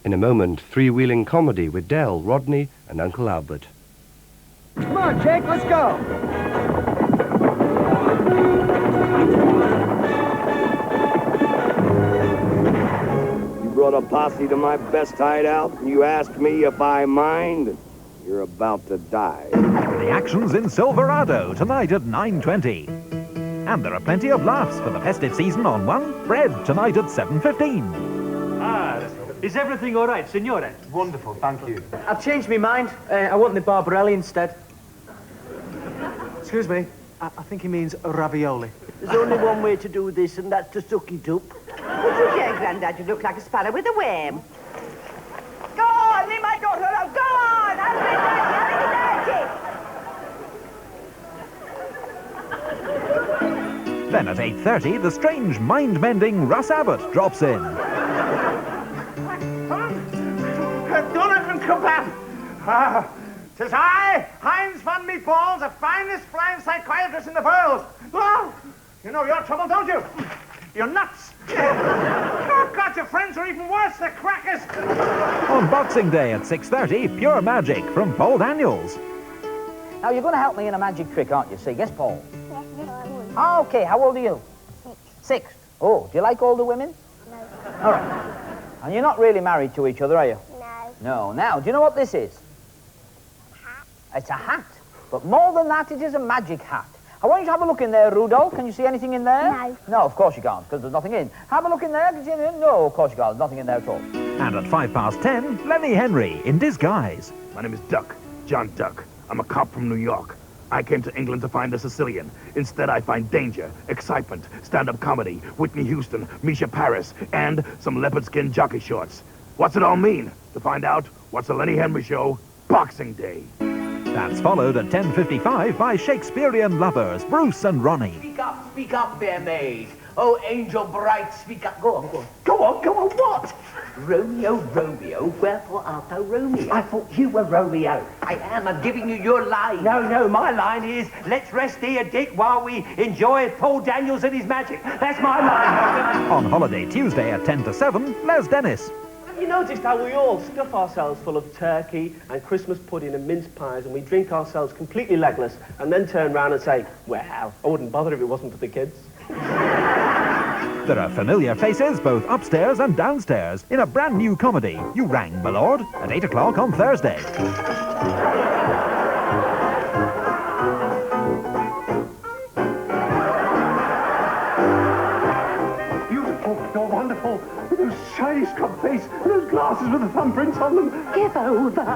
In a moment, three-wheeling comedy with Dell, Rodney and Uncle Albert. Come on, Jake, let's go. You brought a posse to my best hideout, and you asked me if I mind? You're about to die. The action's in Silverado tonight at 9:20. And there are plenty of laughs for the festive season on One. Bread tonight at 7:15. Is everything all right, signore? Wonderful, thank you. I've changed my mind. I want the barbarelli instead. Excuse me, I think he means ravioli. There's only one way to do this, and that's to suck it up. Would you dare, Grandad? You look like a sparrow with a worm. Go on, leave my daughter alone. Go on! I'll be dirty. Then at 8:30, the strange, mind-mending Russ Abbott drops in. Donut and kebab. 'Tis I, Heinz von Meatballs, the finest flying psychiatrist in the world. Oh, you know your trouble, don't you? You're nuts. Oh, God, your friends are even worse. They're crackers. On Boxing Day at 6:30, Pure Magic from Paul Daniels. Now, you're going to help me in a magic trick, aren't you? See, yes, Paul? Yes, I would. Oh, okay, how old are you? 6. 6. Oh, do you like older women? No. All right. And you're not really married to each other, are you? No. No. Now, do you know what this is? Hat. It's a hat. But more than that, it is a magic hat. I want you to have a look in there, Rudolph. Can you see anything in there? No. No, of course you can't, because there's nothing in. Have a look in there. Can you see anything? No, of course you can't. There's nothing in there at all. And at 10:05, Lenny Henry in disguise. My name is Duck, John Duck. I'm a cop from New York. I came to England to find a Sicilian. Instead, I find danger, excitement, stand-up comedy, Whitney Houston, Misha Paris, and some leopard skin jockey shorts. What's it all mean? To find out, what's the Lenny Henry Show? Boxing Day. That's followed at 10:55 by Shakespearean lovers, Bruce and Ronnie. Speak up, fair maid. Oh, angel bright, speak up. Go on, go on. Go on, what? Romeo, Romeo, wherefore art thou Romeo? I thought you were Romeo. I am, I'm giving you your line. No, my line is, let's rest here, Dick, while we enjoy Paul Daniels and his magic. That's my line. On Holiday Tuesday at 10:07, Les Dennis. Have you noticed how we all stuff ourselves full of turkey and Christmas pudding and mince pies, and we drink ourselves completely legless and then turn round and say, well, I wouldn't bother if it wasn't for the kids. There are familiar faces both upstairs and downstairs in a brand new comedy, You Rang, My Lord, at 8 o'clock on Thursday. Beautiful, you're wonderful. With those shiny scrub face and those glasses with the thumbprints on them. Give over.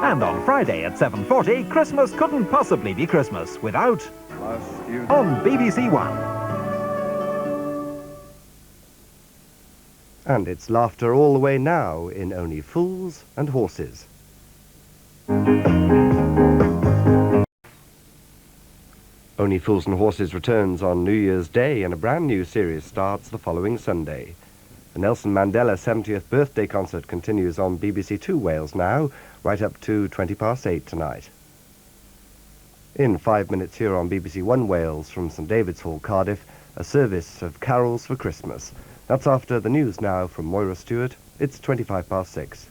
And on Friday at 7:40, Christmas couldn't possibly be Christmas without... on BBC1. And it's laughter all the way now in Only Fools and Horses. Only Fools and Horses returns on New Year's Day, and a brand new series starts the following Sunday. The Nelson Mandela 70th birthday concert continues on BBC2 Wales now, right up to 8:20 tonight. In 5 minutes here on BBC1 Wales from St David's Hall, Cardiff, a service of carols for Christmas. That's after the news now from Moira Stewart. It's 6:25.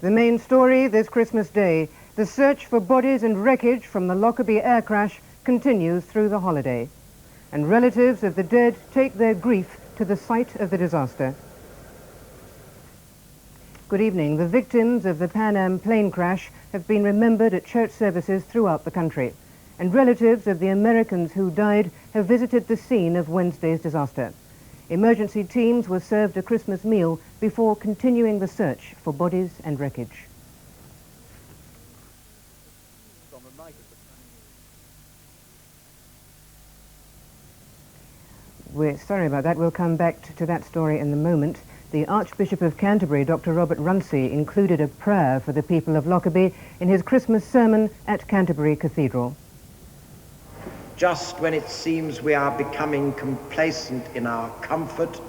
The main story this Christmas Day, the search for bodies and wreckage from the Lockerbie air crash continues through the holiday, and relatives of the dead take their grief to the site of the disaster. Good evening. The victims of the Pan Am plane crash have been remembered at church services throughout the country, and relatives of the Americans who died have visited the scene of Wednesday's disaster. Emergency teams were served a Christmas meal before continuing the search for bodies and wreckage. We're sorry about that. We'll come back to that story in a moment. The Archbishop of Canterbury, Dr. Robert Runcie, included a prayer for the people of Lockerbie in his Christmas sermon at Canterbury Cathedral. Just when it seems we are becoming complacent in our comfort,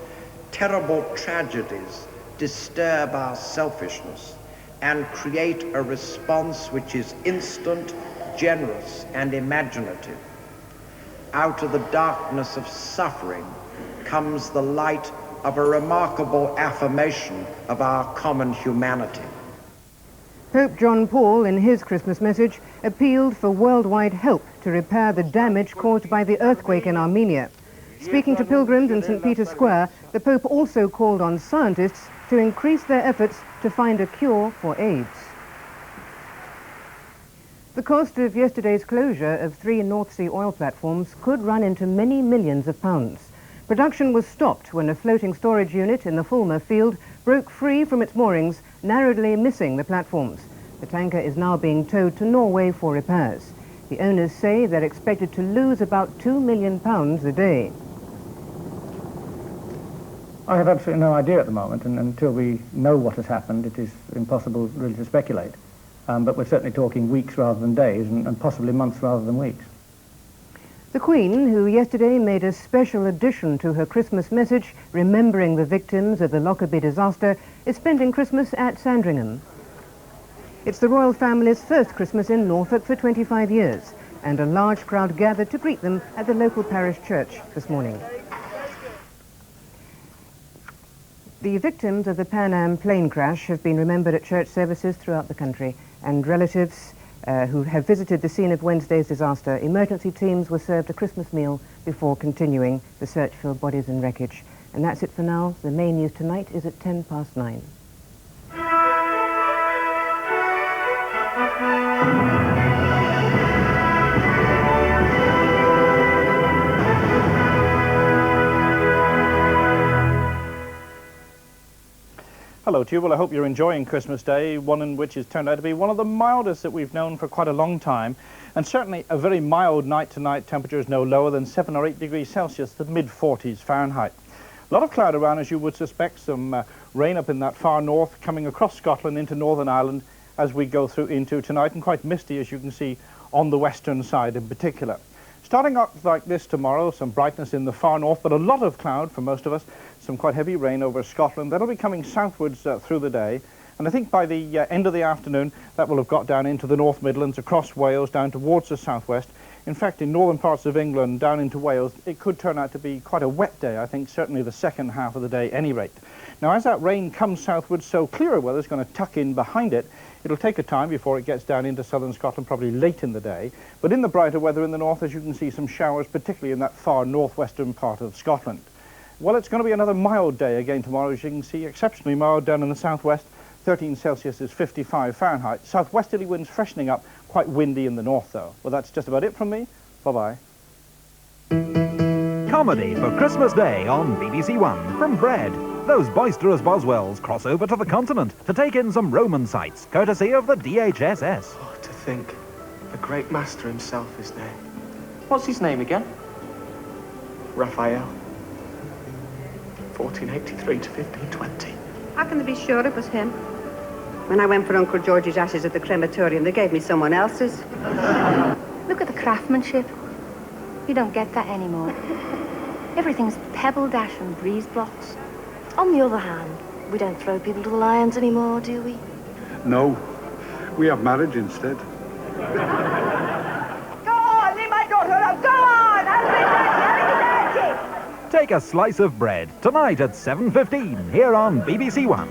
terrible tragedies disturb our selfishness and create a response which is instant, generous, and imaginative. Out of the darkness of suffering comes the light of a remarkable affirmation of our common humanity. Pope John Paul, in his Christmas message, appealed for worldwide help to repair the damage caused by the earthquake in Armenia. Speaking to pilgrims in St. Peter's Square, the Pope also called on scientists to increase their efforts to find a cure for AIDS. The cost of yesterday's closure of 3 North Sea oil platforms could run into many millions of pounds. Production was stopped when a floating storage unit in the Fulmar field broke free from its moorings, narrowly missing the platforms. The tanker is now being towed to Norway for repairs. The owners say they're expected to lose about £2 million a day. I have absolutely no idea at the moment, and until we know what has happened, it is impossible really to speculate. But we're certainly talking weeks rather than days, and possibly months rather than weeks. The Queen, who yesterday made a special addition to her Christmas message, remembering the victims of the Lockerbie disaster, is spending Christmas at Sandringham. It's the royal family's first Christmas in Norfolk for 25 years, and a large crowd gathered to greet them at the local parish church this morning. The victims of the Pan Am plane crash have been remembered at church services throughout the country, and relatives who have visited the scene of Wednesday's disaster, emergency teams were served a Christmas meal before continuing the search for bodies and wreckage. And that's it for now. The main news tonight is at 9:10. Hello to you. Well, I hope you're enjoying Christmas Day, one in which has turned out to be one of the mildest that we've known for quite a long time, and certainly a very mild night tonight. Temperatures no lower than 7 or 8 degrees Celsius, the mid-40s Fahrenheit. A lot of cloud around, as you would suspect, some rain up in that far north coming across Scotland into Northern Ireland as we go through into tonight, and quite misty, as you can see, on the western side in particular. Starting up like this tomorrow, some brightness in the far north, but a lot of cloud for most of us. Some quite heavy rain over Scotland. That'll be coming southwards through the day. And I think by the end of the afternoon, that will have got down into the North Midlands, across Wales, down towards the southwest. In fact, in northern parts of England, down into Wales, it could turn out to be quite a wet day, I think, certainly the second half of the day, at any rate. Now, as that rain comes southwards, so clearer weather is going to tuck in behind it. It'll take a time before it gets down into southern Scotland, probably late in the day. But in the brighter weather in the north, as you can see, some showers, particularly in that far northwestern part of Scotland. Well, it's going to be another mild day again tomorrow, as you can see, exceptionally mild down in the southwest. 13 Celsius is 55 Fahrenheit. Southwesterly winds freshening up, quite windy in the north, though. Well, that's just about it from me. Bye-bye. Comedy for Christmas Day on BBC1 from Bread. Those boisterous Boswells cross over to the continent to take in some Roman sights, courtesy of the DHSS. Oh, to think, the great master himself is there. What's his name again? Raphael. 1483 to 1520. How can they be sure it was him? When I went for Uncle George's ashes at the crematorium, they gave me someone else's. Look at the craftsmanship. You don't get that anymore. Everything's pebble dash and breeze blocks. On the other hand, we don't throw people to the lions anymore, do we? No. We have marriage instead. Go on, leave my daughter alone. Go on! I'll be back. Take a slice of bread tonight at 7:15 here on BBC1.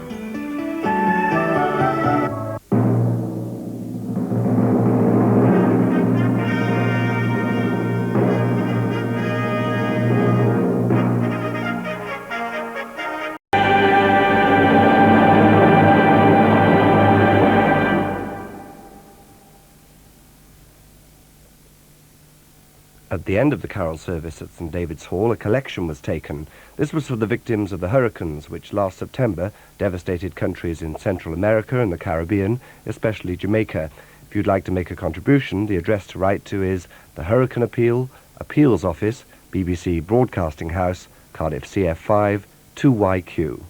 At the end of the carol service at St David's Hall, a collection was taken. This was for the victims of the hurricanes which last September devastated countries in Central America and the Caribbean, especially Jamaica. If you'd like to make a contribution, the address to write to is the Hurricane Appeals Office, BBC Broadcasting House, Cardiff CF5 2YQ.